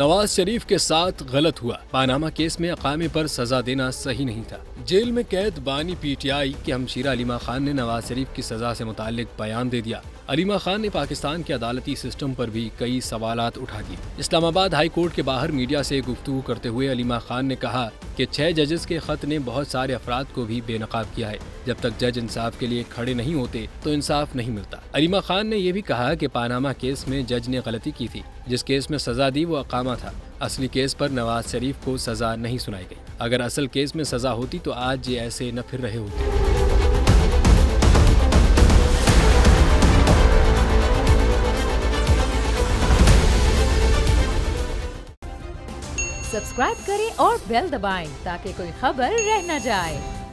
नवाज शरीफ के साथ गलत हुआ। पानामा केस में अकामे पर सजा देना सही नहीं था। जेल में कैद बानी पीटीआई के हमशीरा अलीमा खान ने नवाज शरीफ की सजा से मुताल्लिक बयान दे दिया। अलीमा खान ने पाकिस्तान के अदालती सिस्टम पर भी कई सवालात उठा दिए। इस्लामाबाद हाई कोर्ट के बाहर मीडिया से गुफ्तगू करते हुए अलीमा खान ने कहा कि 6 जजेस के खत ने बहुत सारे अफराद को भी बेनकाब किया है। जब तक जज इंसाफ के लिए खड़े नहीं होते तो इंसाफ नहीं मिलता। अलीमा खान ने यह भी कहा कि पानामा केस में जज ने गलती की थी। जिस केस में सजा दी वो अकामा था। असली केस पर नवाज शरीफ को सजा नहीं सुनाई गई। अगर असल केस में सजा होती तो आज ये ऐसे न फिर रहे होते। सब्सक्राइब करें और बेल दबाएं ताकि कोई खबर रह न जाए।